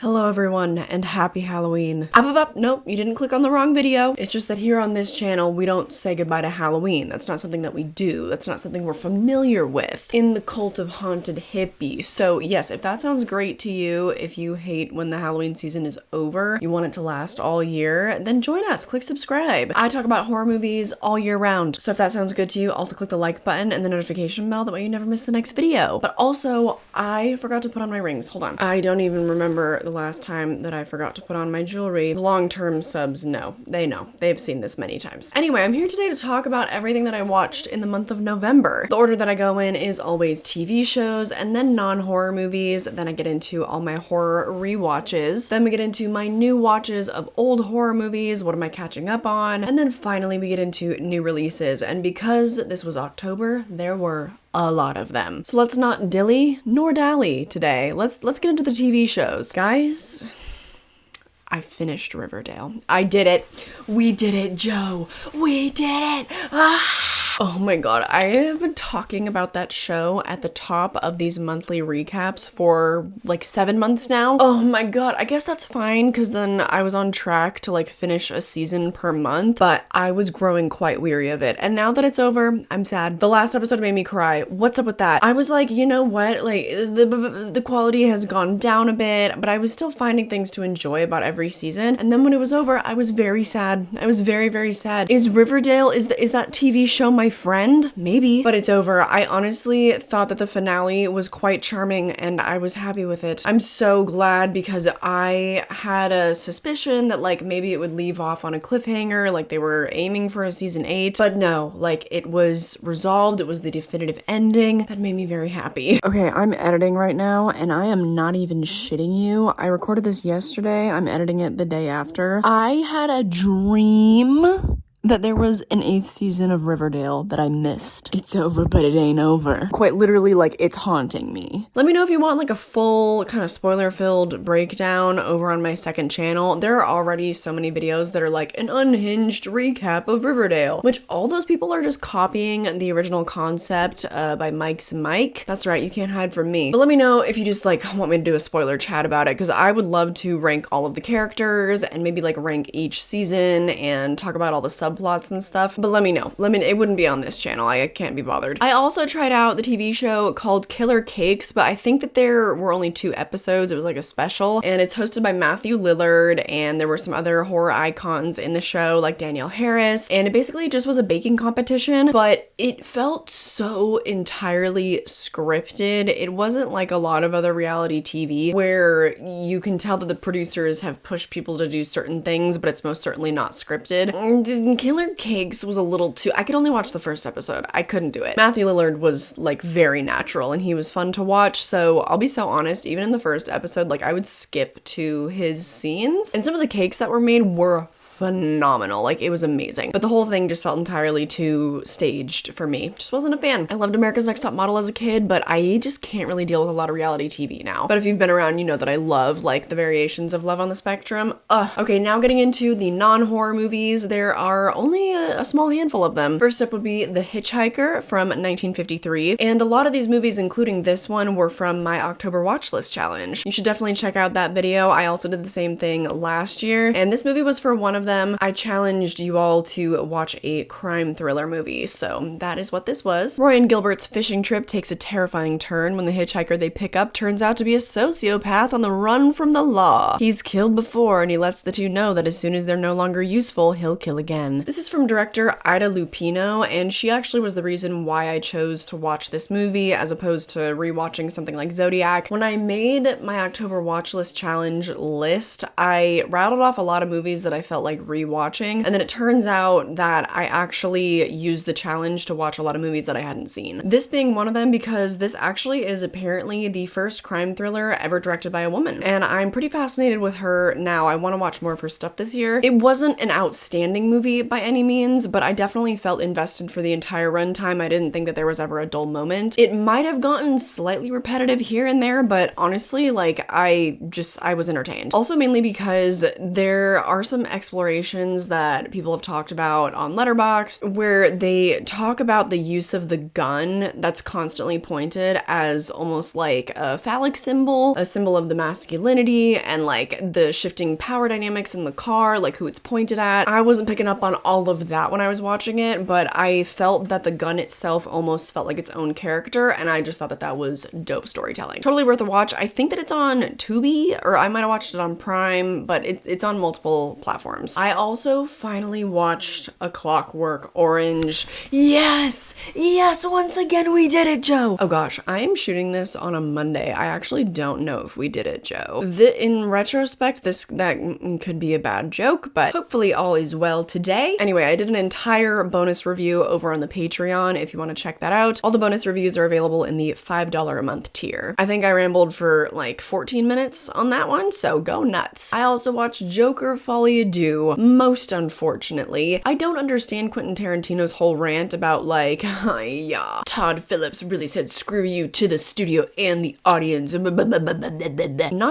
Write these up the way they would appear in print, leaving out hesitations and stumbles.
Hello everyone, and happy Halloween. Nope, you didn't click on the wrong video. It's just that here on this channel, we don't say goodbye to Halloween. That's not something that we do. That's not something we're familiar with in the cult of haunted hippie. So yes, if that sounds great to you, if you hate when the Halloween season is over, you want it to last all year, then join us, click subscribe. I talk about horror movies all year round. So if that sounds good to you, also click the like button and the notification bell, that way you never miss the next video. But also, I forgot to put on my rings. Hold on. I don't even remember the last time that I forgot to put on my jewelry. Long-term subs know. They know. They've seen this many times. Anyway, I'm here today to talk about everything that I watched in the month of November. The order that I go in is always TV shows and then non-horror movies. Then I get into all my horror rewatches. Then we get into my new watches of old horror movies. What am I catching up on? And then finally we get into new releases. And because this was October, there were a lot of them. So let's not dilly nor dally today. Let's get into the TV shows. Guys, I finished Riverdale. I did it. We did it, Joe. We did it. Ah! Oh my god, I have been talking about that show at the top of these monthly recaps for like 7 months now. Oh my god, I guess that's fine because then I was on track to like finish a season per month, but I was growing quite weary of it. And now that it's over, I'm sad. The last episode made me cry. What's up with that? I was like, you know what? Like the quality has gone down a bit, but I was still finding things to enjoy about every season. And then when it was over, I was very sad. I was very, very sad. Is Riverdale, is that TV show my friend? Maybe, but it's over. I honestly thought that the finale was quite charming and I was happy with it. I'm so glad because I had a suspicion that like maybe it would leave off on a cliffhanger, like they were aiming for a season 8, but no, like it was resolved. It was the definitive ending. That made me very happy. Okay, I'm editing right now and I am not even shitting you. I recorded this yesterday. I'm editing it the day after. I had a dream that there was an 8th season of Riverdale that I missed. It's over, but it ain't over. Quite literally, like, it's haunting me. Let me know if you want, like, a full, kind of spoiler-filled breakdown over on my second channel. There are already so many videos that are, like, an unhinged recap of Riverdale, which all those people are just copying the original concept by Mike's Mike. That's right, you can't hide from me. But let me know if you just, like, want me to do a spoiler chat about it, because I would love to rank all of the characters and maybe, like, rank each season and talk about all the subplots and stuff, but let me know. It wouldn't be on this channel. I can't be bothered. I also tried out the TV show called Killer Cakes, but I think that there were only 2 episodes. It was like a special, and it's hosted by Matthew Lillard, and there were some other horror icons in the show, like Danielle Harris, and it basically just was a baking competition, but it felt so entirely scripted. It wasn't like a lot of other reality TV where you can tell that the producers have pushed people to do certain things, but it's most certainly not scripted. Killer Cakes was a little too... I could only watch the first episode. I couldn't do it. Matthew Lillard was, like, very natural, and he was fun to watch, so I'll be so honest, even in the first episode, like, I would skip to his scenes, and some of the cakes that were made were phenomenal. Like, it was amazing. But the whole thing just felt entirely too staged for me. Just wasn't a fan. I loved America's Next Top Model as a kid, but I just can't really deal with a lot of reality TV now. But if you've been around, you know that I love, like, the variations of Love on the Spectrum. Okay, now getting into the non-horror movies. There are only a small handful of them. First up would be The Hitchhiker from 1953. And a lot of these movies, including this one, were from my October watch list challenge. You should definitely check out that video. I also did the same thing last year. And this movie was for one of them. I challenged you all to watch a crime thriller movie, so that is what this was. Roy and Gilbert's fishing trip takes a terrifying turn when the hitchhiker they pick up turns out to be a sociopath on the run from the law. He's killed before, and he lets the two know that as soon as they're no longer useful, he'll kill again. This is from director Ida Lupino, and she actually was the reason why I chose to watch this movie as opposed to rewatching something like Zodiac. When I made my October watch list challenge list, I rattled off a lot of movies that I felt like rewatching, and then it turns out that I actually used the challenge to watch a lot of movies that I hadn't seen. This being one of them because this actually is apparently the first crime thriller ever directed by a woman, and I'm pretty fascinated with her now. I want to watch more of her stuff this year. It wasn't an outstanding movie by any means, but I definitely felt invested for the entire runtime. I didn't think that there was ever a dull moment. It might have gotten slightly repetitive here and there, but honestly, like, I was entertained. Also mainly because there are some explorations narrations that people have talked about on Letterboxd, where they talk about the use of the gun that's constantly pointed as almost like a phallic symbol, a symbol of the masculinity, and like the shifting power dynamics in the car, like who it's pointed at. I wasn't picking up on all of that when I was watching it, but I felt that the gun itself almost felt like its own character, and I just thought that that was dope storytelling. Totally worth a watch. I think that it's on Tubi, or I might have watched it on Prime, but it's on multiple platforms. I also finally watched A Clockwork Orange. Yes! Yes! Once again, we did it, Joe! Oh gosh, I am shooting this on a Monday. I actually don't know if we did it, Joe. In retrospect, that could be a bad joke, but hopefully all is well today. Anyway, I did an entire bonus review over on the Patreon if you want to check that out. All the bonus reviews are available in the $5 a month tier. I think I rambled for like 14 minutes on that one, so go nuts. I also watched Joker Folie à Deux. Most unfortunately, I don't understand Quentin Tarantino's whole rant about like, yeah, Todd Phillips really said screw you to the studio and the audience. Not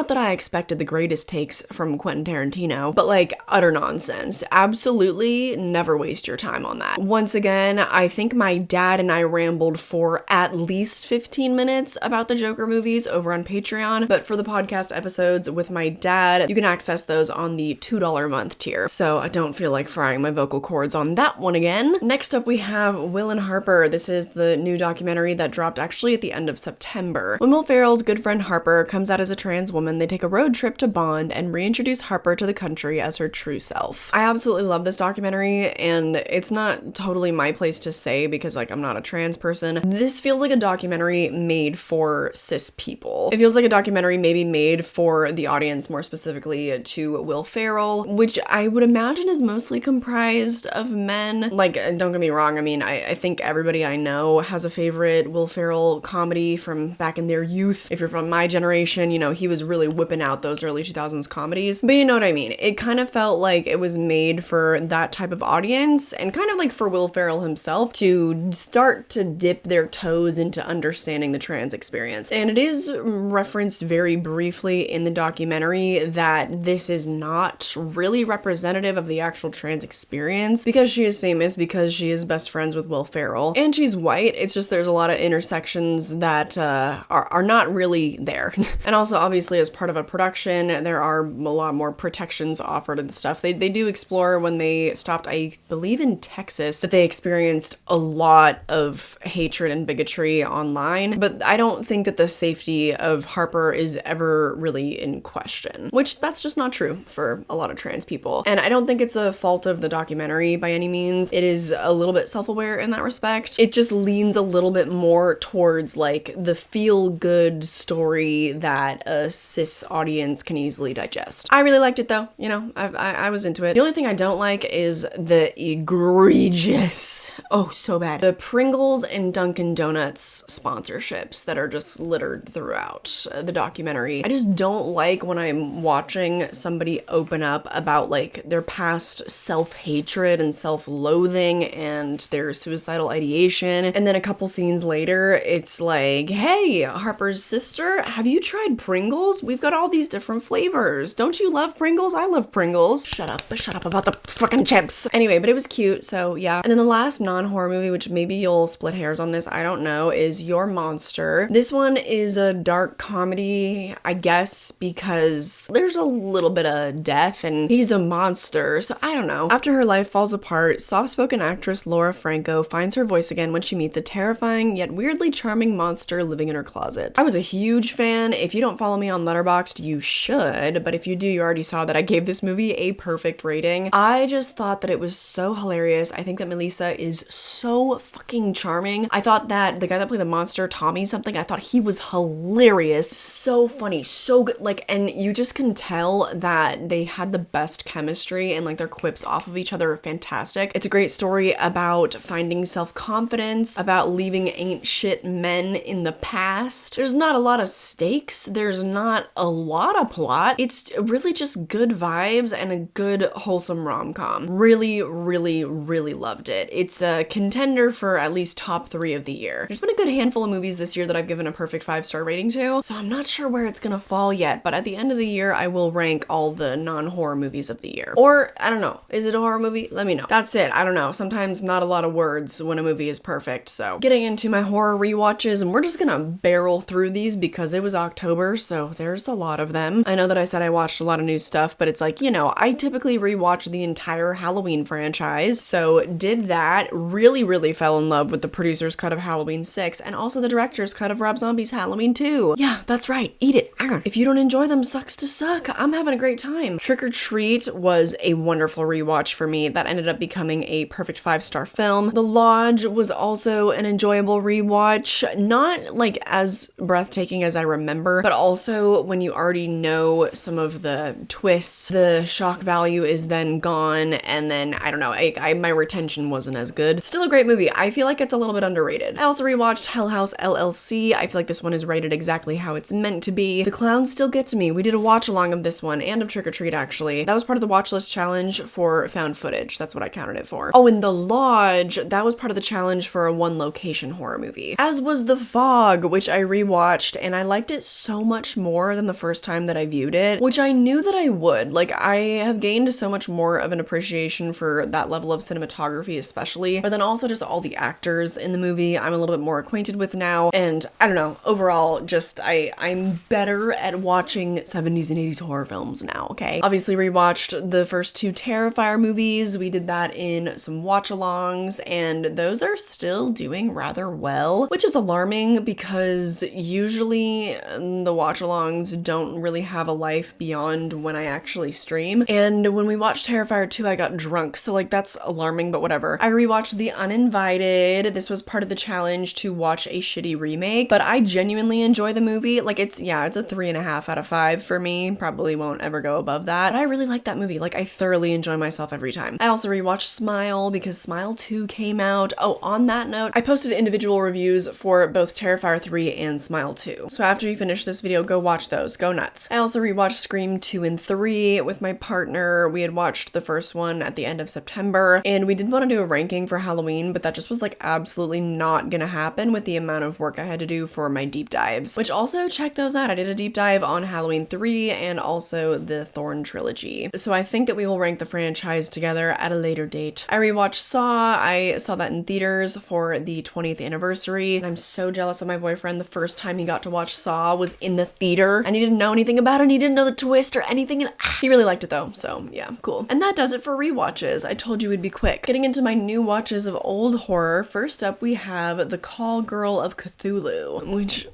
that I expected the greatest takes from Quentin Tarantino, but like utter nonsense. Absolutely never waste your time on that. Once again, I think my dad and I rambled for at least 15 minutes about the Joker movies over on Patreon, but for the podcast episodes with my dad, you can access those on the $2 a month tier, so I don't feel like frying my vocal cords on that one again. Next up, we have Will and Harper. This is the new documentary that dropped actually at the end of September. When Will Ferrell's good friend Harper comes out as a trans woman, they take a road trip to Bond and reintroduce Harper to the country as her true self. I absolutely love this documentary, and it's not totally my place to say because like I'm not a trans person. This feels like a documentary made for cis people. It feels like a documentary maybe made for the audience, more specifically to Will Ferrell, which I would imagine is mostly comprised of men. Like, don't get me wrong, I mean, I think everybody I know has a favorite Will Ferrell comedy from back in their youth. If you're from my generation, you know, he was really whipping out those early 2000s comedies. But you know what I mean? It kind of felt like it was made for that type of audience, and kind of like for Will Ferrell himself to start to dip their toes into understanding the trans experience. And it is referenced very briefly in the documentary that this is not really representative of the actual trans experience because she is famous, because she is best friends with Will Ferrell, and she's white. It's just there's a lot of intersections that are not really there. And also, obviously, as part of a production, there are a lot more protections offered and stuff. They do explore when they stopped, I believe in Texas, that they experienced a lot of hatred and bigotry online, but I don't think that the safety of Harper is ever really in question, which that's just not true for a lot of trans people. And I don't think it's a fault of the documentary by any means. It is a little bit self-aware in that respect. It just leans a little bit more towards like the feel-good story that a cis audience can easily digest. I really liked it though, you know, I was into it. The only thing I don't like is the egregious, oh so bad, the Pringles and Dunkin' Donuts sponsorships that are just littered throughout the documentary. I just don't like when I'm watching somebody open up about like their past self-hatred and self-loathing and their suicidal ideation, and then a couple scenes later it's like, hey, Harper's sister, have you tried Pringles? We've got all these different flavors. Don't you love Pringles? I love Pringles. Shut up about the fucking chips. Anyway, but it was cute, so yeah. And then the last non-horror movie, which maybe you'll split hairs on this, I don't know, is Your Monster. This one is a dark comedy, I guess, because there's a little bit of death and he's a monster, so I don't know. After her life falls apart, soft-spoken actress Laura Franco finds her voice again when she meets a terrifying yet weirdly charming monster living in her closet. I was a huge fan. If you don't follow me on Letterboxd, you should, but if you do, you already saw that I gave this movie a perfect rating. I just thought that it was so hilarious. I think that Melissa is so fucking charming. I thought that the guy that played the monster, Tommy something, I thought he was hilarious. So funny, so good, like, and you just can tell that they had the best chemistry and like their quips off of each other are fantastic. It's a great story about finding self-confidence, about leaving ain't shit men in the past. There's not a lot of stakes. There's not a lot of plot. It's really just good vibes and a good wholesome rom-com. Really, really, really loved it. It's a contender for at least top 3 of the year. There's been a good handful of movies this year that I've given a perfect 5-star rating to, so I'm not sure where it's gonna fall yet, but at the end of the year, I will rank all the non-horror movies of the year. Or, I don't know, is it a horror movie? Let me know. That's it. I don't know. Sometimes not a lot of words when a movie is perfect. So getting into my horror rewatches, and we're just gonna barrel through these because it was October, so there's a lot of them. I know that I said I watched a lot of new stuff, but it's like, you know, I typically rewatch the entire Halloween franchise. So did that, really fell in love with the producer's cut of Halloween 6 and also the director's cut of Rob Zombie's Halloween 2. Yeah, that's right. Eat it. If you don't enjoy them, sucks to suck. I'm having a great time. Trick or Treat was a wonderful rewatch for me that ended up becoming a perfect 5-star film. The Lodge was also an enjoyable rewatch, not like as breathtaking as I remember, but also when you already know some of the twists, the shock value is then gone, and then I don't know, my retention wasn't as good. Still a great movie. I feel like it's a little bit underrated. I also rewatched Hell House LLC. I feel like this one is rated exactly how it's meant to be. The clowns still get to me. We did a watch along of this one and of Trick or Treat actually. That was part of the watch list challenge for found footage. That's what I counted it for. Oh, and The Lodge, that was part of the challenge for a one location horror movie. As was The Fog, which I rewatched, and I liked it so much more than the first time that I viewed it, which I knew that I would. Like, I have gained so much more of an appreciation for that level of cinematography especially, but then also just all the actors in the movie I'm a little bit more acquainted with now, and I don't know, overall, just I'm better at watching 70s and 80s horror films now, okay? Obviously rewatched the first 2 Terrifier movies. We did that in some watch-alongs, and those are still doing rather well, which is alarming because usually the watch-alongs don't really have a life beyond when I actually stream. And when we watched Terrifier 2, I got drunk, so like that's alarming, but whatever. I rewatched The Uninvited. This was part of the challenge to watch a shitty remake, but I genuinely enjoy the movie. Like it's a 3.5 out of 5 for me. Probably won't ever go above that. But I really like that movie. Like I thoroughly enjoy myself every time. I also rewatched Smile because Smile 2 came out. Oh, on that note, I posted individual reviews for both Terrifier 3 and Smile 2. So after you finish this video, go watch those. Go nuts. I also rewatched Scream 2 and 3 with my partner. We had watched the first one at the end of September, and we did want to do a ranking for Halloween, but that just was like absolutely not gonna happen with the amount of work I had to do for my deep dives, which also check those out. I did a deep dive on Halloween 3 and also the Thorn trilogy. So I think that we will rank the franchise together at a later date. I rewatched Saw. I saw that in theaters for the 20th anniversary, and I'm so jealous of my boyfriend. The first time he got to watch Saw was in the theater, and he didn't know anything about it, and he didn't know the twist or anything, and he really liked it though, so yeah, cool. And that does it for rewatches. I told you it'd be quick. Getting into my new watches of old horror, first up we have The Call Girl of Cthulhu, which,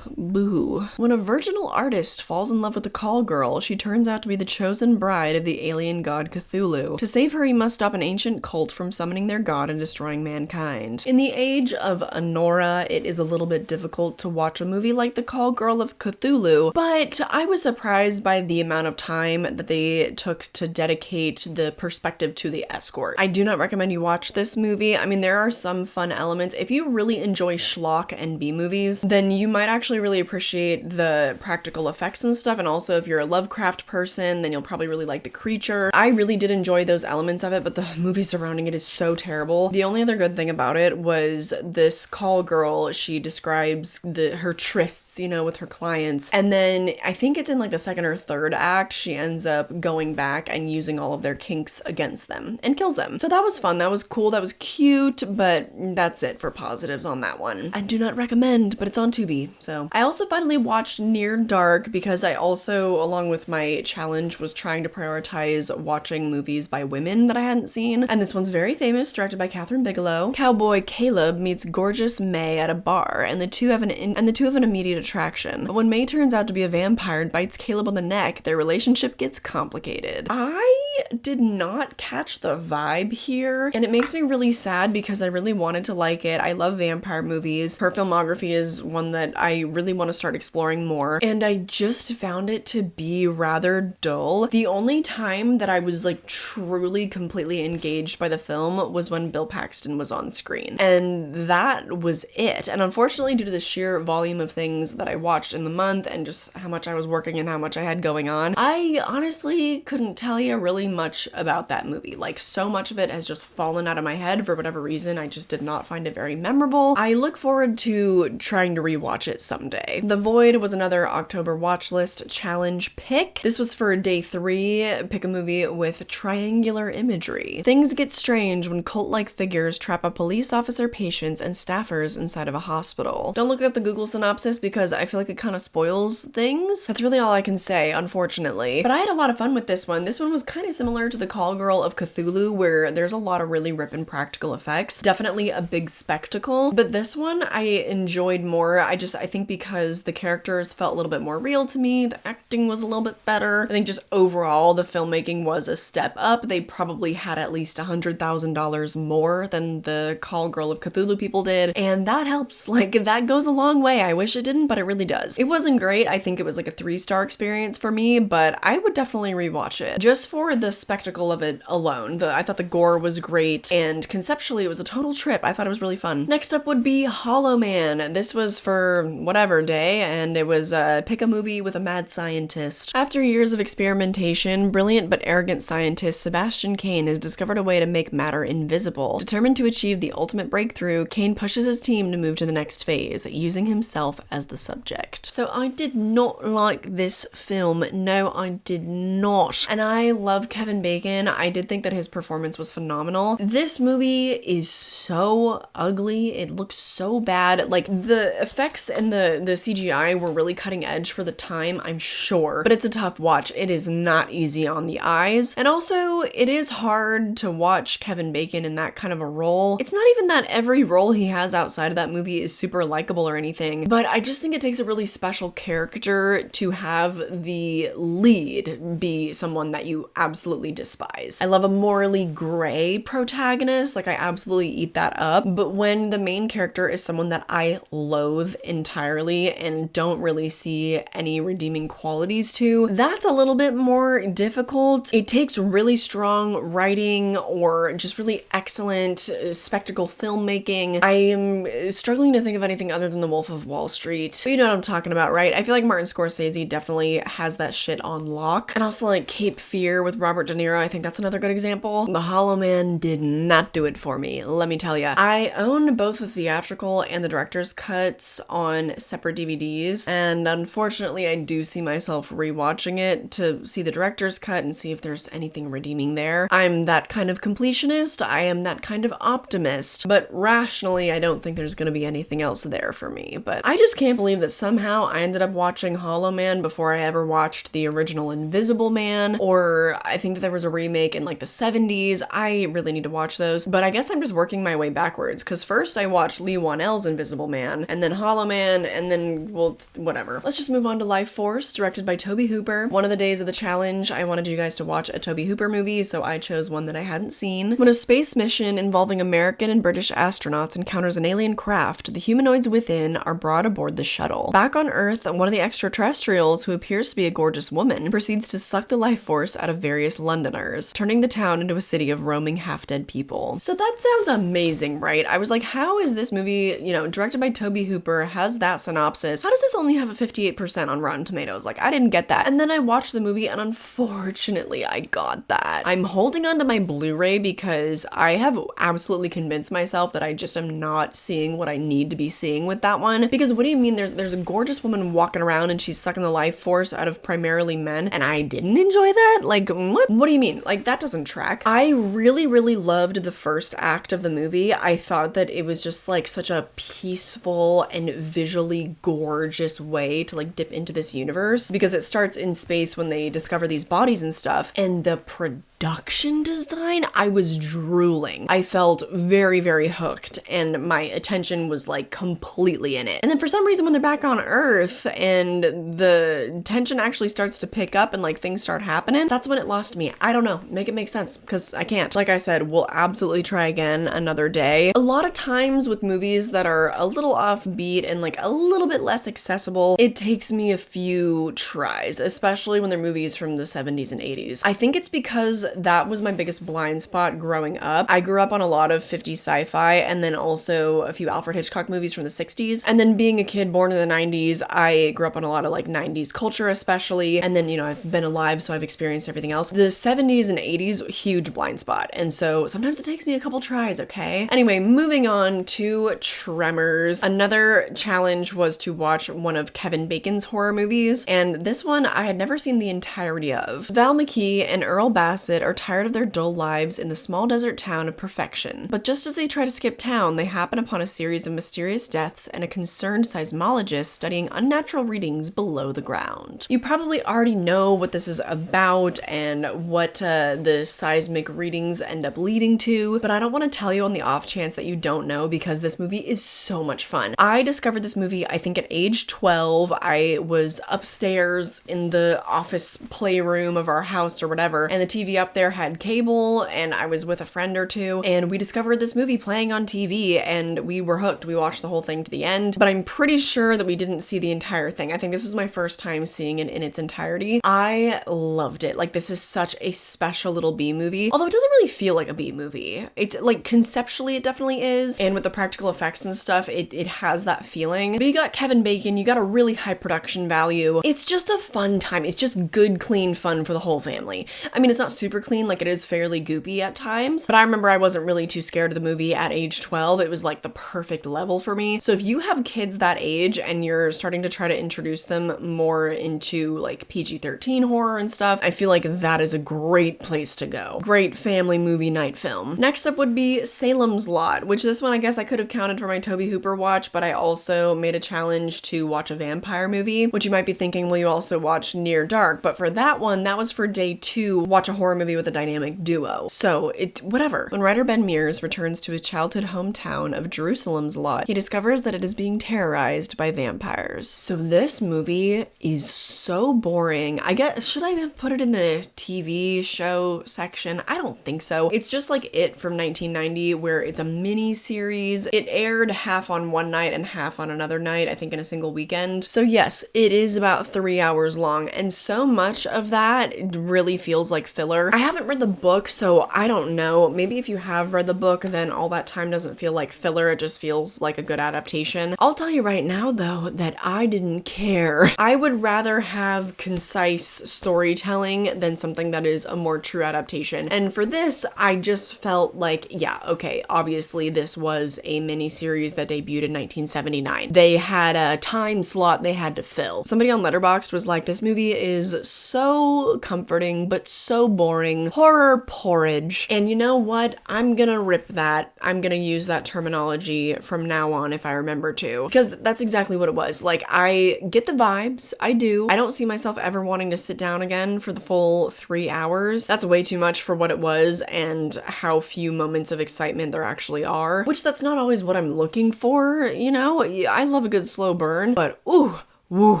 boo. When a virginal artist falls in love with the call girl, she turns out to be the chosen bride of the alien god Cthulhu. To save her, he must stop an ancient cult from summoning their god and destroying mankind. In the age of Anora, it is a little bit difficult to watch a movie like The Call Girl of Cthulhu, but I was surprised by the amount of time that they took to dedicate the perspective to the escort. I do not recommend you watch this movie. I mean, there are some fun elements. If you really enjoy schlock and B-movies, then you might actually really appreciate the practical effects and stuff, and also if you're a Lovecraft person, then you'll probably really like The Creature. I really did enjoy those elements of it, but the movie surrounding it is so terrible. The only other good thing about it was this call girl, she describes her trysts, you know, with her clients, and then I think it's in like the second or third act, she ends up going back and using all of their kinks against them and kills them. So that was fun, that was cool, that was cute, but that's it for positives on that one. I do not recommend, but it's on Tubi. So I also finally watched Near Dark because I also, along with my challenge, was trying to prioritize watching movies by women that I hadn't seen, and this one's very famous, directed by Catherine Bigelow. Cowboy Caleb meets gorgeous May at a bar, and the two have an immediate attraction. When May turns out to be a vampire and bites Caleb on the neck, their relationship gets complicated. I did not catch the vibe here, and it makes me really sad because I really wanted to like it. I love vampire movies. Her filmography is one that I really want to start exploring more, and I just found it to be rather dull. The only time that I was like truly completely engaged by the film was when Bill Paxton was on screen, and that was it. And unfortunately, due to the sheer volume of things that I watched in the month and just how much I was working and how much I had going on, I honestly couldn't tell you really really much about that movie. Like, so much of it has just fallen out of my head for whatever reason. I just did not find it very memorable. I look forward to trying to rewatch it someday. The Void was another October watch list challenge pick. This was for day 3. Pick a movie with triangular imagery. Things get strange when cult-like figures trap a police officer, patients, and staffers inside of a hospital. Don't look up the Google synopsis because I feel like it kind of spoils things. That's really all I can say, unfortunately. But I had a lot of fun with this one. This one was kind of similar to the Call Girl of Cthulhu, where there's a lot of really ripping practical effects. Definitely a big spectacle. But this one I enjoyed more. I think because the characters felt a little bit more real to me. The acting was a little bit better. I think just overall the filmmaking was a step up. They probably had at least $100,000 more than the Call Girl of Cthulhu people did. And that helps. Like, that goes a long way. I wish it didn't, but it really does. It wasn't great. I think it was like a 3-star experience for me, but I would definitely rewatch it just for the spectacle of it alone. I thought the gore was great, and conceptually it was a total trip. I thought it was really fun. Next up would be Hollow Man. This was for whatever day, and it was pick a movie with a mad scientist. After years of experimentation, brilliant but arrogant scientist Sebastian Kane has discovered a way to make matter invisible. Determined to achieve the ultimate breakthrough, Kane pushes his team to move to the next phase, using himself as the subject. So I did not like this film. No, I did not. And I love Kevin Bacon. I did think that his performance was phenomenal. This movie is so ugly. It looks so bad. Like, the effects and the CGI were really cutting edge for the time, I'm sure. But it's a tough watch. It is not easy on the eyes. And also, it is hard to watch Kevin Bacon in that kind of a role. It's not even that every role he has outside of that movie is super likable or anything, but I just think it takes a really special character to have the lead be someone that you absolutely despise. I love a morally gray protagonist. Like, I absolutely eat that up. But when the main character is someone that I loathe entirely and don't really see any redeeming qualities to, that's a little bit more difficult. It takes really strong writing or just really excellent spectacle filmmaking. I am struggling to think of anything other than The Wolf of Wall Street. But you know what I'm talking about, right? I feel like Martin Scorsese definitely has that shit on lock. And also, like, Cape Fear with Robert De Niro, I think that's another good example. The Hollow Man did not do it for me, let me tell ya. I own both the theatrical and the director's cuts on separate DVDs, and unfortunately I do see myself rewatching it to see the director's cut and see if there's anything redeeming there. I'm that kind of completionist, I am that kind of optimist, but rationally I don't think there's gonna be anything else there for me. But I just can't believe that somehow I ended up watching Hollow Man before I ever watched the original Invisible Man, or I think that there was a remake in like the 70s. I really need to watch those, but I guess I'm just working my way backwards, because first I watched Lee Whannell's Invisible Man, and then Hollow Man, and then, well, whatever. Let's just move on to Life Force, directed by Tobe Hooper. One of the days of the challenge, I wanted you guys to watch a Tobe Hooper movie, so I chose one that I hadn't seen. When a space mission involving American and British astronauts encounters an alien craft, the humanoids within are brought aboard the shuttle. Back on Earth, one of the extraterrestrials, who appears to be a gorgeous woman, proceeds to suck the life force out of various Londoners, turning the town into a city of roaming half-dead people. So that sounds amazing, right? I was like, how is this movie, you know, directed by Tobe Hooper, has that synopsis? How does this only have a 58% on Rotten Tomatoes? Like, I didn't get that. And then I watched the movie, and unfortunately, I got that. I'm holding onto my Blu-ray because I have absolutely convinced myself that I just am not seeing what I need to be seeing with that one. Because what do you mean there's a gorgeous woman walking around and she's sucking the life force out of primarily men, and I didn't enjoy that? Like, what? What do you mean? Like, that doesn't track. I really, really loved the first act of the movie. I thought that it was just like such a peaceful and visually gorgeous way to like dip into this universe, because it starts in space when they discover these bodies and stuff, and the production design, I was drooling. I felt very, very hooked, and my attention was like completely in it. And then for some reason, when they're back on Earth and the tension actually starts to pick up and like things start happening, that's when it lost me. I don't know, make it make sense, because I can't. Like I said, we'll absolutely try again another day. A lot of times with movies that are a little offbeat and like a little bit less accessible, it takes me a few tries, especially when they're movies from the 70s and 80s. I think it's because that was my biggest blind spot growing up. I grew up on a lot of 50s sci-fi and then also a few Alfred Hitchcock movies from the 60s. And then being a kid born in the 90s, I grew up on a lot of like 90s culture especially. And then, I've been alive, so I've experienced everything else. The 70s and 80s, huge blind spot. And so sometimes it takes me a couple tries, okay? Anyway, moving on to Tremors. Another challenge was to watch one of Kevin Bacon's horror movies. And this one I had never seen the entirety of. Val McKee and Earl Bassett are tired of their dull lives in the small desert town of Perfection. But just as they try to skip town, they happen upon a series of mysterious deaths and a concerned seismologist studying unnatural readings below the ground. You probably already know what this is about and what the seismic readings end up leading to, but I don't want to tell you on the off chance that you don't know because this movie is so much fun. I discovered this movie, I think at age 12. I was upstairs in the office playroom of our house or whatever, and the TV up there had cable, and I was with a friend or two, and we discovered this movie playing on TV, and we were hooked. We watched the whole thing to the end, but I'm pretty sure that we didn't see the entire thing. I think this was my first time seeing it in its entirety. I loved it. Like, this is such a special little B movie, although it doesn't really feel like a B movie. It's like conceptually it definitely is, and with the practical effects and stuff, it has that feeling. But you got Kevin Bacon, you got a really high production value. It's just a fun time. It's just good, clean fun for the whole family. I mean, it's not super clean, like it is fairly goopy at times, but I remember I wasn't really too scared of the movie at age 12. It was like the perfect level for me. So if you have kids that age and you're starting to try to introduce them more into like PG-13 horror and stuff, I feel like that is a great place to go. Great family movie night film. Next up would be Salem's Lot, which this one I guess I could have counted for my Tobe Hooper watch, but I also made a challenge to watch a vampire movie, which you might be thinking, well, you also watched Near Dark, but for that one, that was for day 2, watch a horror movie with a dynamic duo. So whatever. When writer Ben Mears returns to his childhood hometown of Jerusalem's Lot, he discovers that it is being terrorized by vampires. So this movie is so boring. I guess, should I have put it in the TV show section? I don't think so. It's just like It from 1990, where it's a mini series. It aired half on one night and half on another night, I think in a single weekend. So yes, it is about 3 hours long, and so much of that really feels like filler. I haven't read the book, so I don't know. Maybe if you have read the book, then all that time doesn't feel like filler. It just feels like a good adaptation. I'll tell you right now, though, that I didn't care. I would rather have concise storytelling than something that is a more true adaptation. And for this, I just felt like, yeah, okay, obviously this was a miniseries that debuted in 1979. They had a time slot they had to fill. Somebody on Letterboxd was like, this movie is so comforting, but so boring. Horror porridge. And you know what? I'm gonna rip that. I'm gonna use that terminology from now on if I remember to. Because that's exactly what it was. Like, I get the vibes. I do. I don't see myself ever wanting to sit down again for the full 3 hours. That's way too much for what it was and how few moments of excitement there actually are. Which that's not always what I'm looking for, I love a good slow burn, but ooh. Woo,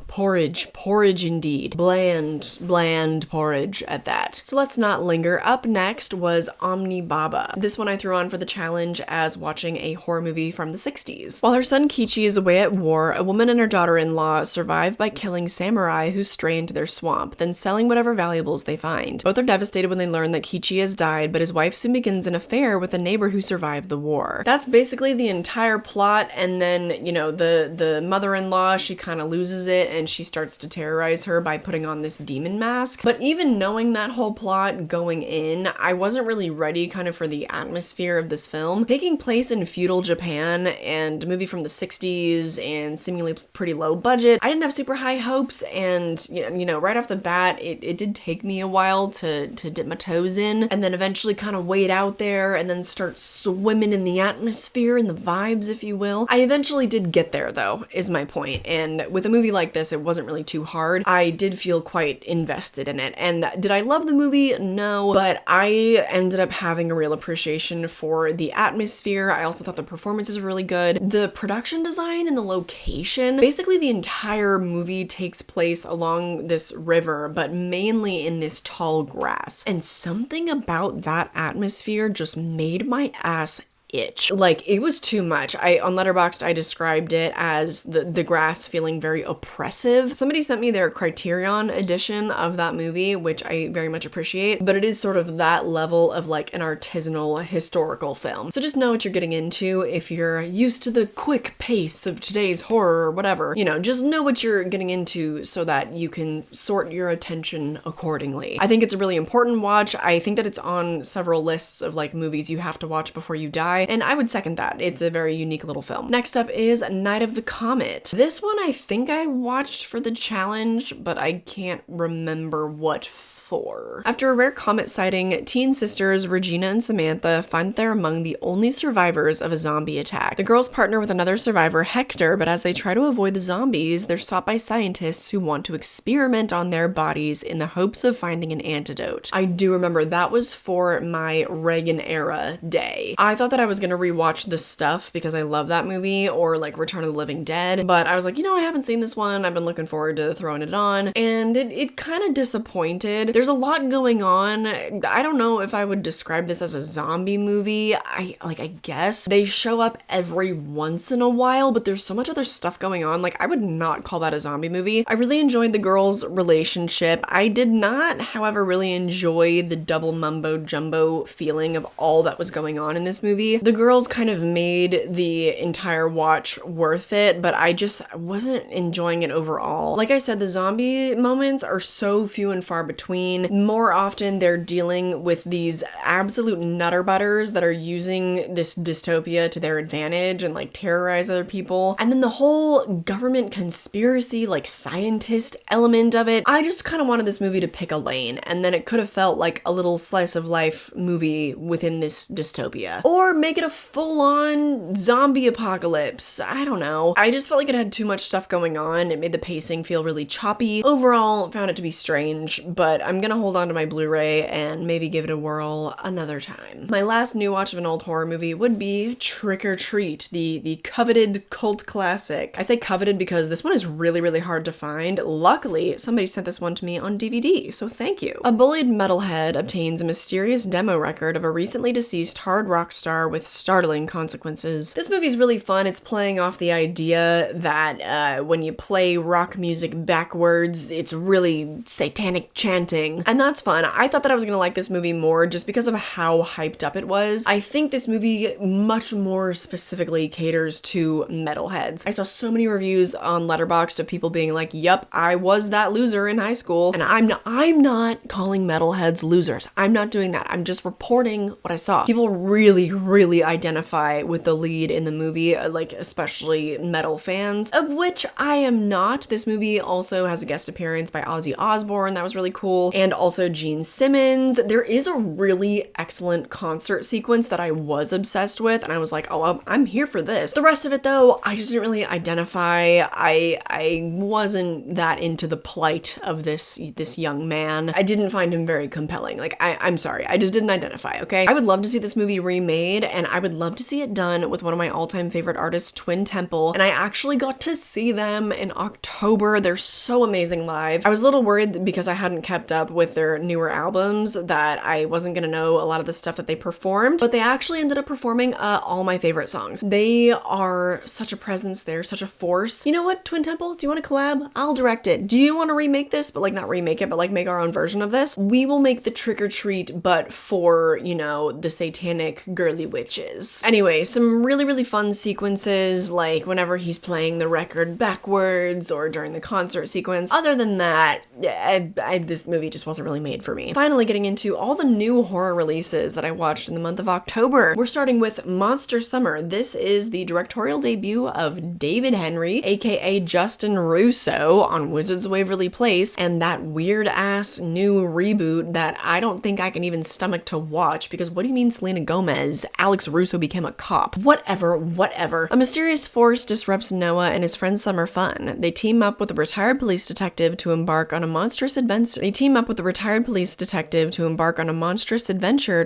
porridge indeed. Bland porridge at that. So let's not linger. Up next was Omni Baba. This one I threw on for the challenge as watching a horror movie from the 60s. While her son Kichi is away at war, a woman and her daughter-in-law survive by killing samurai who stray into their swamp, then selling whatever valuables they find. Both are devastated when they learn that Kichi has died, but his wife soon begins an affair with a neighbor who survived the war. That's basically the entire plot, and then, the mother-in-law, she kind of loses it and she starts to terrorize her by putting on this demon mask. But even knowing that whole plot going in, I wasn't really ready kind of for the atmosphere of this film. Taking place in feudal Japan and a movie from the 60s and seemingly pretty low budget, I didn't have super high hopes, and right off the bat, it did take me a while to dip my toes in and then eventually kind of wade out there and then start swimming in the atmosphere and the vibes, if you will. I eventually did get there though, is my point. And with a movie like this, it wasn't really too hard. I did feel quite invested in it. And did I love the movie? No, but I ended up having a real appreciation for the atmosphere. I also thought the performances were really good. The production design and the location, basically the entire movie takes place along this river, but mainly in this tall grass. And something about that atmosphere just made my ass itch. Like, it was too much. On Letterboxd, I described it as the grass feeling very oppressive. Somebody sent me their Criterion edition of that movie, which I very much appreciate, but it is sort of that level of like an artisanal historical film. So just know what you're getting into. If you're used to the quick pace of today's horror or whatever, you know, just know what you're getting into so that you can sort your attention accordingly. I think it's a really important watch. I think that it's on several lists of like movies you have to watch before you die, and I would second that. It's a very unique little film. Next up is Night of the Comet. This one I think I watched for the challenge, but I can't remember what for. After a rare comet sighting, teen sisters Regina and Samantha find that they're among the only survivors of a zombie attack. The girls partner with another survivor, Hector, but as they try to avoid the zombies, they're stopped by scientists who want to experiment on their bodies in the hopes of finding an antidote. I do remember that was for my Reagan era day. I thought that I was gonna rewatch The Stuff because I love that movie, or like Return of the Living Dead, but I was like, you know, I haven't seen this one. I've been looking forward to throwing it on, and it kind of disappointed. There's a lot going on. I don't know if I would describe this as a zombie movie. I guess they show up every once in a while, but there's so much other stuff going on. Like, I would not call that a zombie movie. I really enjoyed the girls' relationship. I did not, however, really enjoy the double mumbo jumbo feeling of all that was going on in this movie. The girls kind of made the entire watch worth it, but I just wasn't enjoying it overall. Like I said, the zombie moments are so few and far between. More often, they're dealing with these absolute nutter butters that are using this dystopia to their advantage and like terrorize other people. And then the whole government conspiracy, like scientist element of it, I just kind of wanted this movie to pick a lane, and then it could have felt like a little slice of life movie within this dystopia. Or make it a full-on zombie apocalypse. I don't know. I just felt like it had too much stuff going on. It made the pacing feel really choppy. Overall, found it to be strange, but I'm gonna hold on to my Blu-ray and maybe give it a whirl another time. My last new watch of an old horror movie would be Trick or Treat, the coveted cult classic. I say coveted because this one is really, really hard to find. Luckily, somebody sent this one to me on DVD, so thank you. A bullied metalhead obtains a mysterious demo record of a recently deceased hard rock star with startling consequences. This movie is really fun. It's playing off the idea that when you play rock music backwards, it's really satanic chanting, and that's fun. I thought that I was gonna like this movie more just because of how hyped up it was. I think this movie much more specifically caters to metalheads. I saw so many reviews on Letterboxd of people being like, "Yup, I was that loser in high school," and I'm not calling metalheads losers. I'm not doing that. I'm just reporting what I saw. People really, really identify with the lead in the movie, like especially metal fans, of which I am not. This movie also has a guest appearance by Ozzy Osbourne. That was really cool. And also Gene Simmons. There is a really excellent concert sequence that I was obsessed with, and I was like, oh, I'm here for this. The rest of it though, I just didn't really identify. I wasn't that into the plight of this young man. I didn't find him very compelling. Like, I'm sorry, I just didn't identify, okay? I would love to see this movie remade, and I would love to see it done with one of my all-time favorite artists, Twin Temple, and I actually got to see them in October. They're so amazing live. I was a little worried because I hadn't kept up with their newer albums that I wasn't gonna know a lot of the stuff that they performed, but they actually ended up performing all my favorite songs. They are such a presence. They're such a force. You know what, Twin Temple, do you want to collab? I'll direct it. Do you want to remake this? But like, not remake it, but like make our own version of this? We will make the Trick or Treat, but for, you know, the satanic girly witches. Anyway, some really, really fun sequences, like whenever he's playing the record backwards or during the concert sequence. Other than that, this movie just wasn't really made for me. Finally, getting into all the new horror releases that I watched in the month of October. We're starting with Monster Summer. This is the directorial debut of David Henry, aka Justin Russo, on Wizards of Waverly Place, and that weird ass new reboot that I don't think I can even stomach to watch, because what do you mean Selena Gomez? Alex Russo became a cop. Whatever. A mysterious force disrupts Noah and his friend's summer fun. They team up with a retired police detective to embark on a monstrous adventure.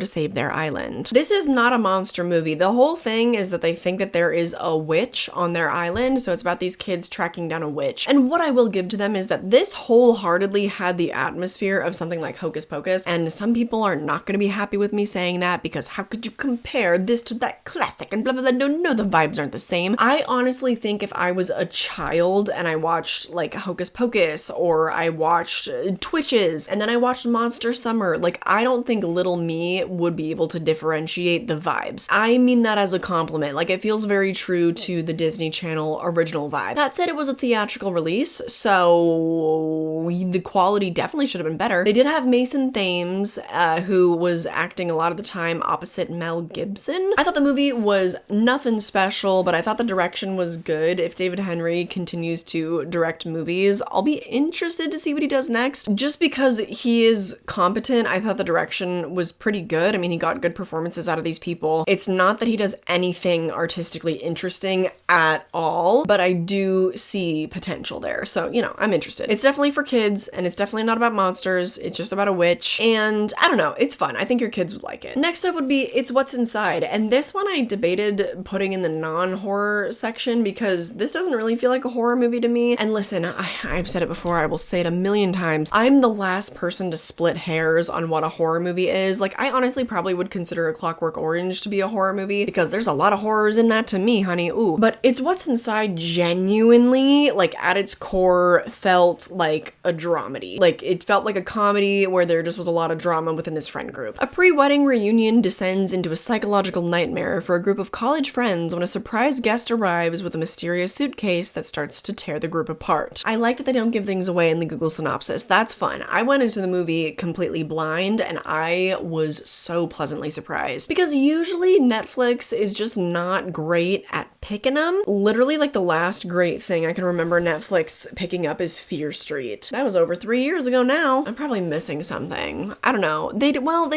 To save their island. This is not a monster movie. The whole thing is that they think that there is a witch on their island, so it's about these kids tracking down a witch. And what I will give to them is that this wholeheartedly had the atmosphere of something like Hocus Pocus, and some people are not going to be happy with me saying that, because how could you compare compare this to that classic and blah, blah, blah. No, the vibes aren't the same. I honestly think if I was a child and I watched like Hocus Pocus or I watched Twitches and then I watched Monster Summer, like I don't think little me would be able to differentiate the vibes. I mean that as a compliment. Like it feels very true to the Disney Channel original vibe. That said, it was a theatrical release, so the quality definitely should have been better. They did have Mason Thames, who was acting a lot of the time opposite Mel Gibson. I thought the movie was nothing special, but I thought the direction was good. If David Henry continues to direct movies, I'll be interested to see what he does next. Just because he is competent, I thought the direction was pretty good. I mean, he got good performances out of these people. It's not that he does anything artistically interesting at all, but I do see potential there. So, you know, I'm interested. It's definitely for kids, and it's definitely not about monsters. It's just about a witch, and I don't know, it's fun. I think your kids would like it. Next up would be It's What's Inside, and this one I debated putting in the non-horror section because this doesn't really feel like a horror movie to me. And listen, I've said it before, I will say it a million times. I'm the last person to split hairs on what a horror movie is. Like, I honestly probably would consider A Clockwork Orange to be a horror movie because there's a lot of horrors in that to me, honey. Ooh. But It's What's Inside genuinely, like, at its core felt like a dramedy. Like, it felt like a comedy where there just was a lot of drama within this friend group. A pre-wedding reunion descends into a psychological nightmare for a group of college friends when a surprise guest arrives with a mysterious suitcase that starts to tear the group apart. I like that they don't give things away in the Google synopsis. That's fun. I went into the movie completely blind and I was so pleasantly surprised because usually Netflix is just not great at picking them. Literally, like, the last great thing I can remember Netflix picking up is Fear Street. That was over 3 years ago now. I'm probably missing something. I don't know. They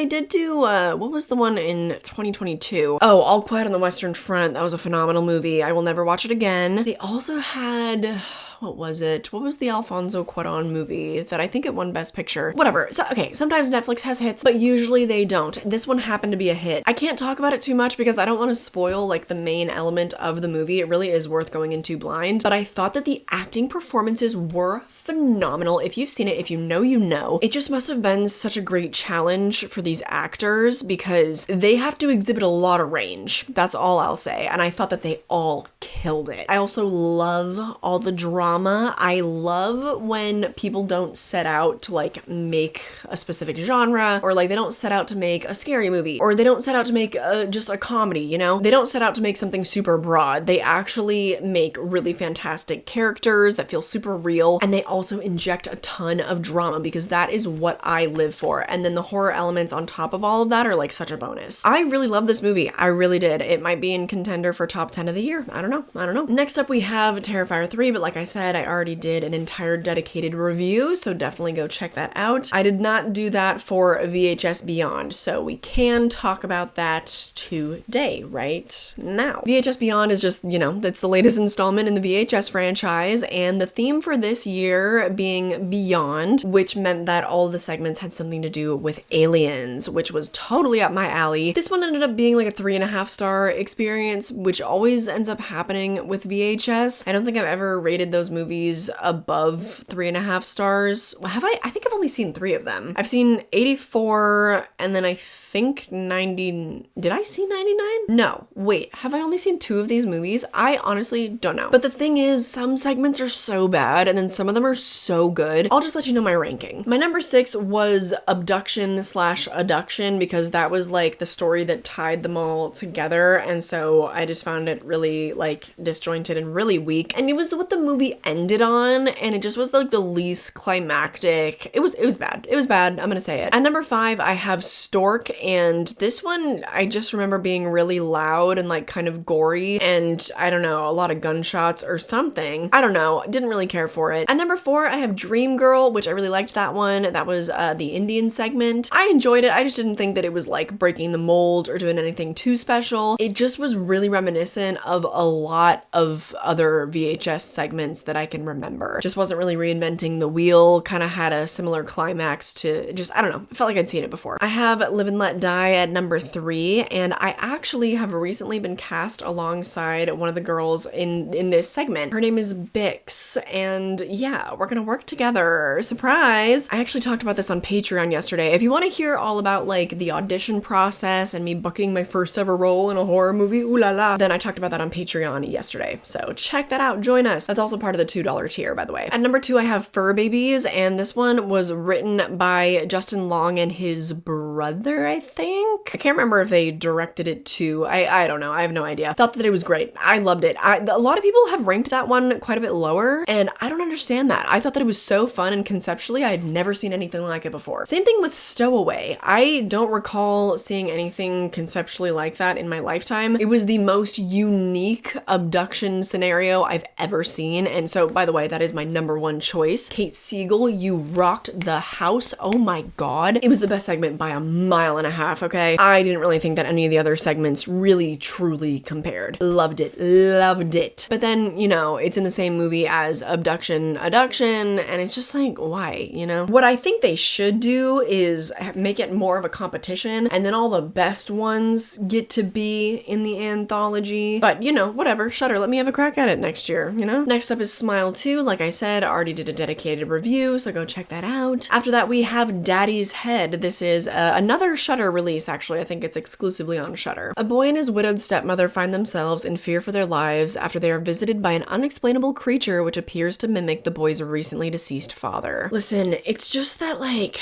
did do, what was the one in 2022? Oh, All Quiet on the Western Front. That was a phenomenal movie. I will never watch it again. They also had... what was it? What was the Alfonso Cuarón movie that I think it won Best Picture? Whatever. So, okay, sometimes Netflix has hits, but usually they don't. This one happened to be a hit. I can't talk about it too much because I don't want to spoil, like, the main element of the movie. It really is worth going into blind, but I thought that the acting performances were phenomenal. If you've seen it, if you know, you know. It just must have been such a great challenge for these actors because they have to exhibit a lot of range. That's all I'll say. And I thought that they all killed it. I also love all the drama. I love when people don't set out to, like, make a specific genre, or like they don't set out to make a scary movie, or they don't set out to make just a comedy, you know? They don't set out to make something super broad. They actually make really fantastic characters that feel super real, and they also inject a ton of drama because that is what I live for. And then the horror elements on top of all of that are like such a bonus. I really love this movie. I really did. It might be in contender for top 10 of the year. I don't know. Next up we have Terrifier 3, but like I said, I already did an entire dedicated review, so definitely go check that out. I did not do that for VHS Beyond, so we can talk about that today, right now. VHS Beyond is just, you know, that's the latest installment in the VHS franchise, and the theme for this year being Beyond, which meant that all of the segments had something to do with aliens, which was totally up my alley. This one ended up being like a 3.5 star experience, which always ends up happening with VHS. I don't think I've ever rated those movies above 3.5 stars. Have I? I think I've only seen 3 of them. I've seen 84 and then I think 90. Did I see 99? No, wait, have I only seen 2 of these movies? I honestly don't know. But the thing is, some segments are so bad and then some of them are so good. I'll just let you know my ranking. My number 6 was Abduction/Adduction because that was like the story that tied them all together, and so I just found it really like disjointed and really weak, and it was what the movie ended on, and it just was like the least climactic. It was bad. It was bad. I'm gonna say it. At number 5, I have Stork, and this one I just remember being really loud and like kind of gory, and I don't know, a lot of gunshots or something. I don't know. Didn't really care for it. At number 4, I have Dream Girl, which I really liked that one. That was the Indian segment. I enjoyed it. I just didn't think that it was like breaking the mold or doing anything too special. It just was really reminiscent of a lot of other VHS segments that I can remember. Just wasn't really reinventing the wheel, kind of had a similar climax to just, I don't know, I felt like I'd seen it before. I have Live and Let Die at number 3, and I actually have recently been cast alongside one of the girls in this segment. Her name is Bix, and yeah, we're gonna work together. Surprise! I actually talked about this on Patreon yesterday. If you want to hear all about like the audition process and me booking my first ever role in a horror movie, ooh la la, then I talked about that on Patreon yesterday. So check that out, join us. That's also part of the $2 tier, by the way. At number 2, I have Fur Babies, and this one was written by Justin Long and his brother, I think. I can't remember if they directed it too. I don't know. I have no idea. Thought that it was great. I loved it. A lot of people have ranked that one quite a bit lower, and I don't understand that. I thought that it was so fun, and conceptually, I had never seen anything like it before. Same thing with Stowaway. I don't recall seeing anything conceptually like that in my lifetime. It was the most unique abduction scenario I've ever seen, and so, by the way, that is my number 1 choice. Kate Siegel, you rocked the house. Oh my god. It was the best segment by a mile and a half, okay? I didn't really think that any of the other segments really, truly compared. Loved it. Loved it. But then, you know, it's in the same movie as Abduction, and it's just like, why, you know? What I think they should do is make it more of a competition, and then all the best ones get to be in the anthology. But, you know, whatever. Shudder, let me have a crack at it next year, you know? Next up is Smile 2. Like I said, I already did a dedicated review, so go check that out. After that, we have Daddy's Head. This is another Shudder release, actually. I think it's exclusively on Shudder. A boy and his widowed stepmother find themselves in fear for their lives after they are visited by an unexplainable creature which appears to mimic the boy's recently deceased father. Listen, it's just that, like,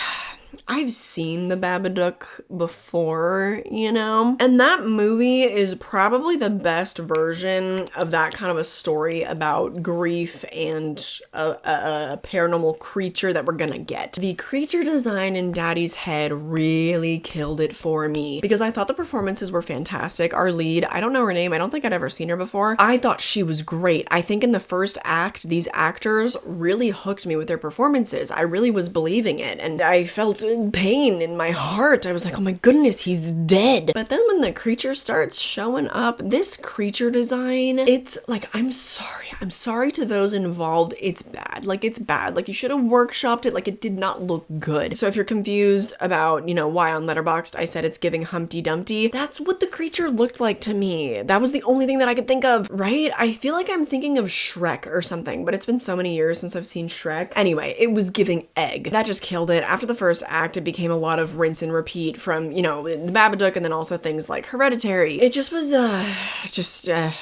I've seen The Babadook before, you know? And that movie is probably the best version of that kind of a story about grief and a paranormal creature that we're gonna get. The creature design in Daddy's Head really killed it for me because I thought the performances were fantastic. Our lead, I don't know her name, I don't think I'd ever seen her before. I thought she was great. I think in the first act, these actors really hooked me with their performances. I really was believing it, and I felt pain in my heart. I was like, oh my goodness, he's dead. But then when the creature starts showing up, this creature design, it's like, I'm sorry to those involved. It's bad. Like, it's bad. Like, you should have workshopped it. Like, it did not look good. So if you're confused about, you know, why on Letterboxd I said it's giving Humpty Dumpty, that's what the creature looked like to me. That was the only thing that I could think of, right? I feel like I'm thinking of Shrek or something, but it's been so many years since I've seen Shrek. Anyway, it was giving Egg. That just killed it. After the first act, it became a lot of rinse and repeat from, you know, The Babadook, and then also things like Hereditary. It just was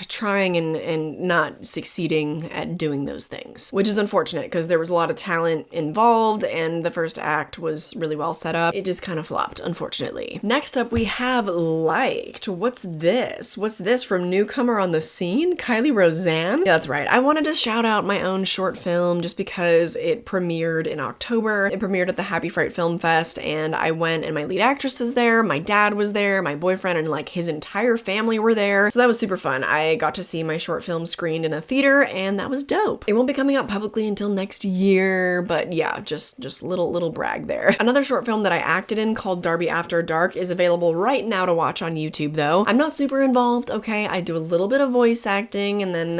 trying and not succeeding at doing those things, which is unfortunate because there was a lot of talent involved and the first act was really well set up. It just kind of flopped, unfortunately. Next up, we have Liked. What's this? What's this from newcomer on the scene? Kylie Roseanne? Yeah, that's right. I wanted to shout out my own short film just because it premiered in October. It premiered at the Happy Fright Film Fest, and I went, and my lead actress was there, my dad was there, my boyfriend and like his entire family were there. So that was super fun. I got to see my short film screened in a theater, and that was dope. It won't be coming out publicly until next year, but yeah, just little brag there. Another short film that I acted in called Darby After Dark is available right now to watch on YouTube though. I'm not super involved, okay? I do a little bit of voice acting, and then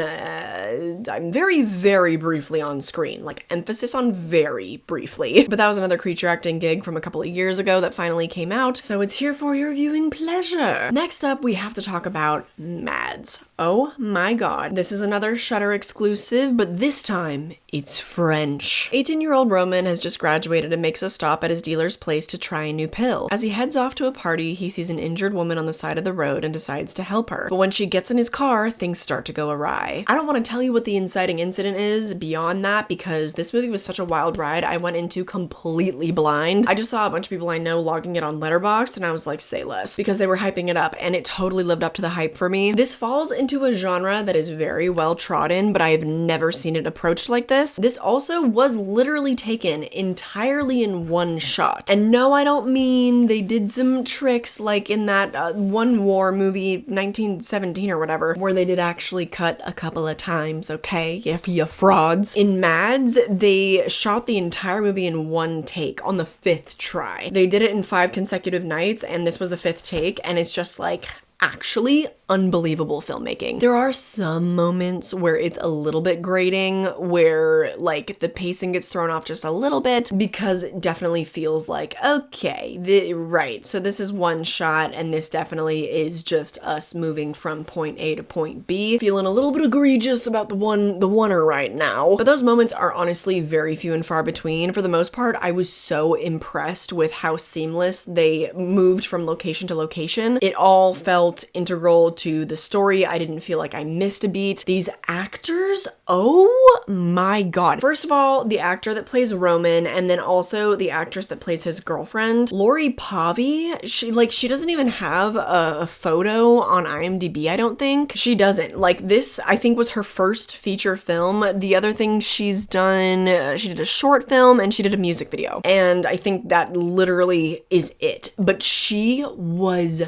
I'm very, very briefly on screen, like emphasis on very briefly. But that was another creature acting gig from a couple of years ago that finally came out, so it's here for your viewing pleasure. Next up, we have to talk about Mads. Oh my god. This is another Shudder exclusive, but this time it's French. 18-year-old Roman has just graduated and makes a stop at his dealer's place to try a new pill. As he heads off to a party, he sees an injured woman on the side of the road and decides to help her. But when she gets in his car, things start to go awry. I don't want to tell you what the inciting incident is beyond that because this movie was such a wild ride. I went into completely blind. I just saw a bunch of people I know logging it on Letterboxd, and I was like, say less, because they were hyping it up, and it totally lived up to the hype for me. This falls into a genre that is very well trodden, but I have never seen it approached like this. This also was literally taken entirely in one shot. And no, I don't mean they did some tricks like in that one war movie, 1917 or whatever, where they did actually cut a couple of times, okay? If you frauds. In Mads, they shot the entire movie in one take on the 5th try. They did it in 5 consecutive nights, and this was the 5th take, and it's just like, actually unbelievable filmmaking. There are some moments where it's a little bit grating, where like the pacing gets thrown off just a little bit, because it definitely feels like, okay, right, so this is one shot and this definitely is just us moving from point A to point B. Feeling a little bit egregious about the oneer right now. But those moments are honestly very few and far between. For the most part, I was so impressed with how seamless they moved from location to location. It all felt integral to the story. I didn't feel like I missed a beat. These actors, oh my god. First of all, the actor that plays Roman, and then also the actress that plays his girlfriend, Lori Pavi, she doesn't even have a photo on IMDb, I don't think. She doesn't. Like, this, I think, was her first feature film. The other thing she's done, she did a short film and she did a music video. And I think that literally is it. But she was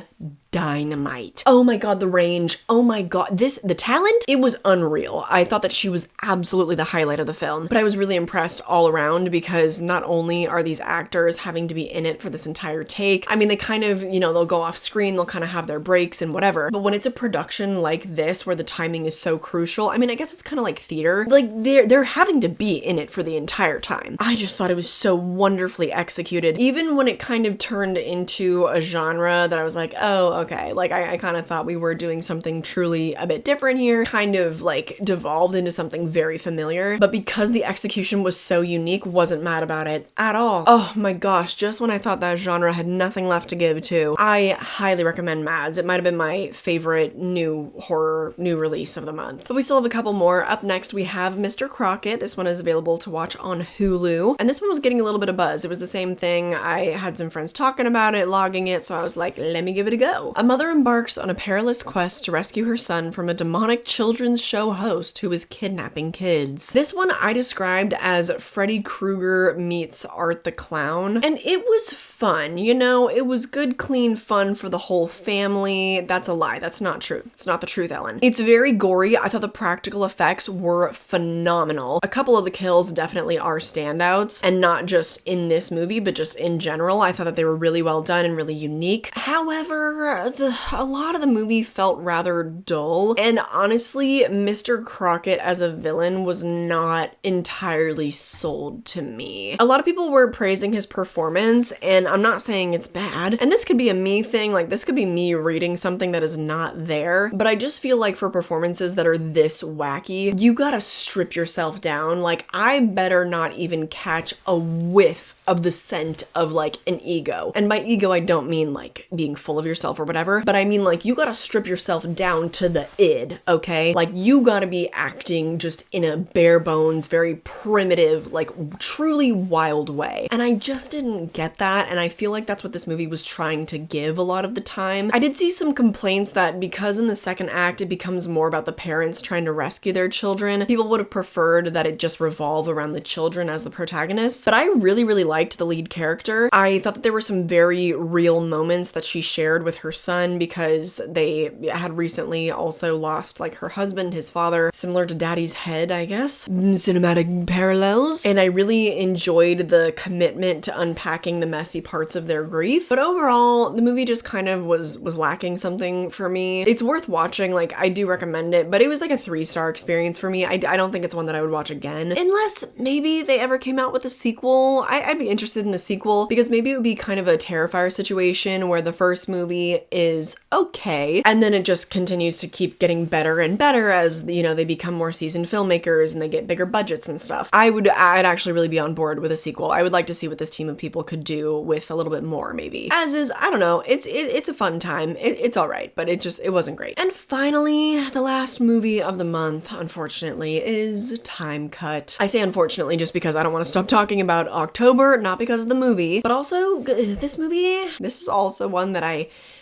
dynamite. Oh my god, the range. Oh my god. The talent, it was unreal. I thought that she was absolutely the highlight of the film, but I was really impressed all around, because not only are these actors having to be in it for this entire take, I mean, they kind of, they'll go off screen, they'll kind of have their breaks and whatever, but when it's a production like this where the timing is so crucial, I mean, I guess it's kind of like theater, like they're having to be in it for the entire time. I just thought it was so wonderfully executed, even when it kind of turned into a genre that I was like, oh, okay, like I kind of thought we were doing something truly a bit different here, kind of like devolved into something very familiar, but because the execution was so unique, wasn't mad about it at all. Oh my gosh, just when I thought that genre had nothing left to give to, I highly recommend Mads. It might have been my favorite new horror new release of the month. But we still have a couple more. Up next, we have Mr. Crockett. This one is available to watch on Hulu, and this one was getting a little bit of buzz. It was the same thing. I had some friends talking about it, logging it, so I was like, let me give it a go. A mother embarks on a perilous quest to rescue her son from a demonic children's show host who is kidnapping kids. This one I described as Freddy Krueger meets Art the Clown, and it was fun, it was good, clean fun for the whole family. That's a lie. That's not true. It's not the truth, Ellen. It's very gory. I thought the practical effects were phenomenal. A couple of the kills definitely are standouts, and not just in this movie, but just in general. I thought that they were really well done and really unique. However, a lot of the movie felt rather dull, and honestly, Mr. Crockett as a villain was not entirely sold to me. A lot of people were praising his performance, and I'm not saying it's bad, and this could be a me thing, like this could be me reading something that is not there, but I just feel like for performances that are this wacky, you gotta strip yourself down. Like, I better not even catch a whiff of the scent of like an ego. And by ego, I don't mean like being full of yourself or whatever, but I mean like you gotta strip yourself down to the id, okay? Like you gotta be acting just in a bare bones, very primitive, like truly wild way. And I just didn't get that, and I feel like that's what this movie was trying to give a lot of the time. I did see some complaints that because in the second act it becomes more about the parents trying to rescue their children, people would have preferred that it just revolve around the children as the protagonists, but I really liked the lead character. I thought that there were some very real moments that she shared with her son, because they had recently also lost like her husband, his father, similar to Daddy's Head, I guess. Cinematic parallels. And I really enjoyed the commitment to unpacking the messy parts of their grief. But overall, the movie just kind of was lacking something for me. It's worth watching, like I do recommend it, but it was like a 3-star experience for me. I don't think it's one that I would watch again, unless maybe they ever came out with a sequel. I'd be interested in a sequel, because maybe it would be kind of a Terrifier situation where the first movie is okay, and then it just continues to keep getting better and better as, they become more seasoned filmmakers and they get bigger budgets and stuff. I'd actually really be on board with a sequel. I would like to see what this team of people could do with a little bit more, maybe. As is, I don't know, it's a fun time. It's all right, but it wasn't great. And finally, the last movie of the month, unfortunately, is Time Cut. I say unfortunately just because I don't want to stop talking about October, not because of the movie, but also this is also one that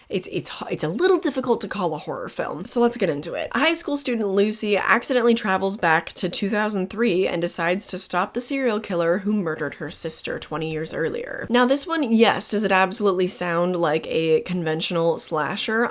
it's a little difficult to call a horror film, so let's get into it. High school student Lucy accidentally travels back to 2003 and decides to stop the serial killer who murdered her sister 20 years earlier. Now this one, yes, does it absolutely sound like a conventional slasher?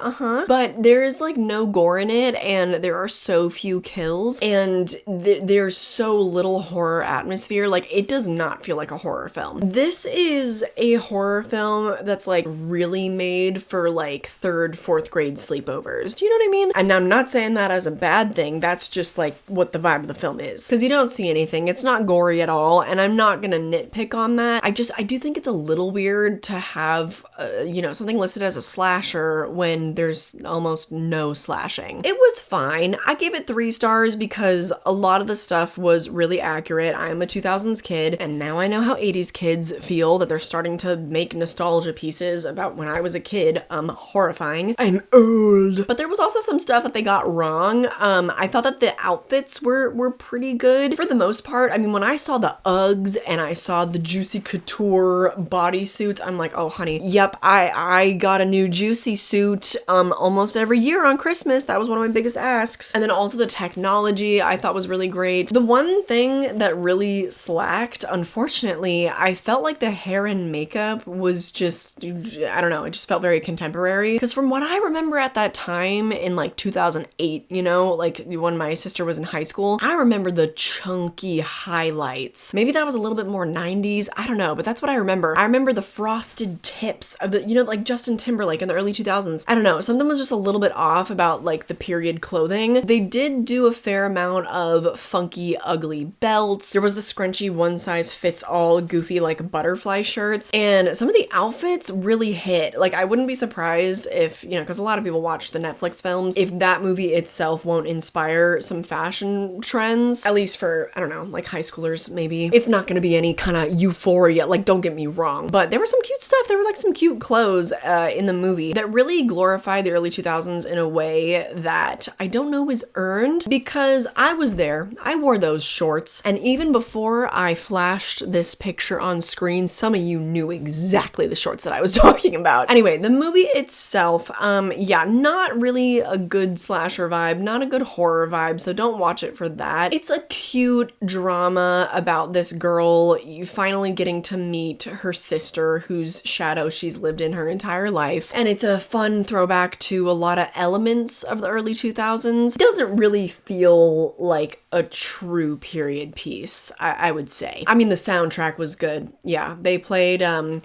But there is like no gore in it, and there are so few kills, and there's so little horror atmosphere. Like, it does not feel like a horror film. This is a horror film that's like really made for like like 3rd, 4th grade sleepovers. Do you know what I mean? And I'm not saying that as a bad thing. That's just like what the vibe of the film is. Because you don't see anything. It's not gory at all. And I'm not gonna nitpick on that. I do think it's a little weird to have, you know, something listed as a slasher when there's almost no slashing. It was fine. I gave it 3 stars because a lot of the stuff was really accurate. I'm a 2000s kid, and now I know how 80s kids feel, that they're starting to make nostalgia pieces about when I was a kid. Horrifying. I'm old. But there was also some stuff that they got wrong. I thought that the outfits were pretty good for the most part. I mean, when I saw the Uggs and I saw the Juicy Couture bodysuits, I'm like, oh honey, yep, I got a new Juicy suit almost every year on Christmas. That was one of my biggest asks. And then also the technology I thought was really great. The one thing that really slacked, unfortunately, I felt like the hair and makeup was just, I don't know, it just felt very contemporary. Because from what I remember at that time in like 2008, you know, like when my sister was in high school, I remember the chunky highlights. Maybe that was a little bit more 90s. I don't know, but that's what I remember. I remember the frosted tips of the, you know, like Justin Timberlake in the early 2000s. I don't know, something was just a little bit off about like the period clothing. They did do a fair amount of funky, ugly belts. There was the scrunchy one-size-fits-all goofy like butterfly shirts, and some of the outfits really hit. Like I wouldn't be surprised if, you know, because a lot of people watch the Netflix films, if that movie itself won't inspire some fashion trends, at least for, I don't know, like high schoolers maybe. It's not gonna be any kind of euphoria, like don't get me wrong, but there was some cute stuff. There were like some cute clothes in the movie that really glorified the early 2000s in a way that I don't know is earned, because I was there. I wore those shorts, and even before I flashed this picture on screen, some of you knew exactly the shorts that I was talking about. Anyway, the movie itself, yeah, not really a good slasher vibe, not a good horror vibe, so don't watch it for that. It's a cute drama about this girl finally getting to meet her sister, whose shadow she's lived in her entire life, and it's a fun throwback to a lot of elements of the early 2000s. It doesn't really feel like a true period piece, I would say. I mean, the soundtrack was good. Yeah, they played, why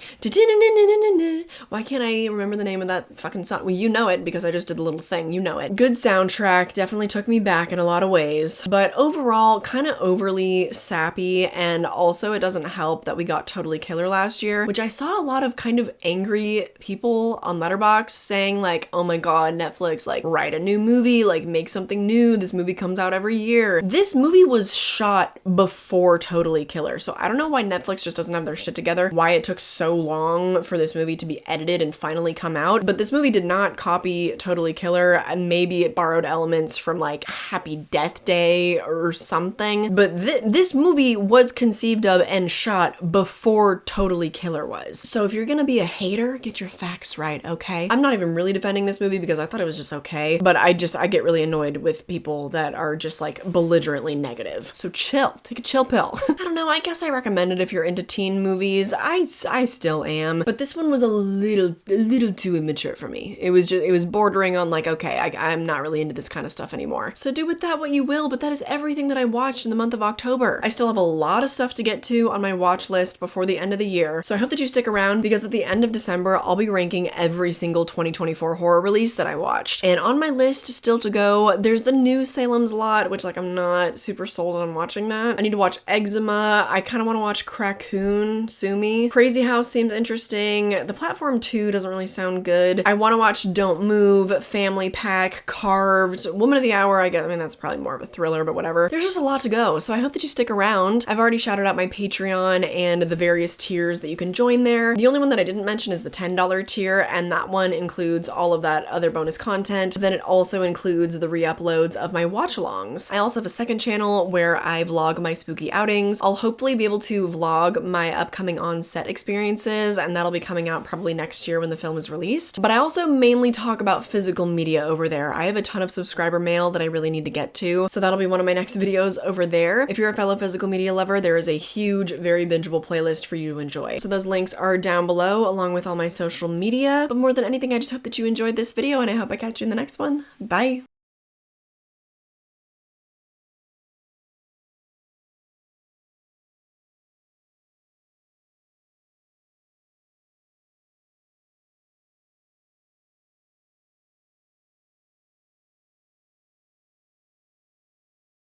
can't I remember the name of that fucking song? Well, you know it because I just did a little thing, you know it. Good soundtrack, definitely took me back in a lot of ways, but overall, kind of overly sappy, and also it doesn't help that we got Totally Killer last year, which I saw a lot of kind of angry people on Letterboxd saying like, oh my god, Netflix, like, write a new movie, like, make something new, this movie comes out every year. This movie was shot before Totally Killer, so I don't know why Netflix just doesn't have their shit together, why it took so long for this movie to be edited and finally come out, but this movie did not copy Totally Killer, and maybe it borrowed elements from like Happy Death Day or something, but this movie was conceived of and shot before Totally Killer was. So if you're gonna be a hater, get your facts right, okay? I'm not even really defending this movie because I thought it was just okay, but I get really annoyed with people that are just like belligerently negative. So chill, take a chill pill. I don't know, I guess I recommend it if you're into teen movies. I still am, but this one was a little too immature for me. It was bordering on like, okay, I'm not really into this kind of stuff anymore. So do with that what you will, but that is everything that I watched in the month of October. I still have a lot of stuff to get to on my watch list before the end of the year, so I hope that you stick around, because at the end of December, I'll be ranking every single 2024 horror release that I watched. And on my list still to go, there's the new Salem's Lot, which like I'm not super sold on watching that. I need to watch Eczema. I kind of want to watch Craccoon, Sue Me. Crazy House seems interesting. The Platform 2 doesn't really sound good. I want to watch Don't Move, Family Pack, Carved, Woman of the Hour. I mean, that's probably more of a thriller, but whatever. There's just a lot to go, so I hope that you stick around. I've already shouted out my Patreon and the various tiers that you can join there. The only one that I didn't mention is the $10 tier, and that one includes all of that other bonus content. Then it also includes the re-uploads of my watch-alongs. I also have a second channel where I vlog my spooky outings. I'll hopefully be able to vlog my upcoming on-set experiences, and that'll be coming out probably next year when the film is released. But I also mainly talk about physical media over there. I have a ton of subscriber mail that I really need to get to, so that'll be one of my next videos over there. If you're a fellow physical media lover, there is a huge, very bingeable playlist for you to enjoy. So those links are down below, along with all my social media. But more than anything, I just hope that you enjoyed this video, and I hope I catch you in the next one. Bye!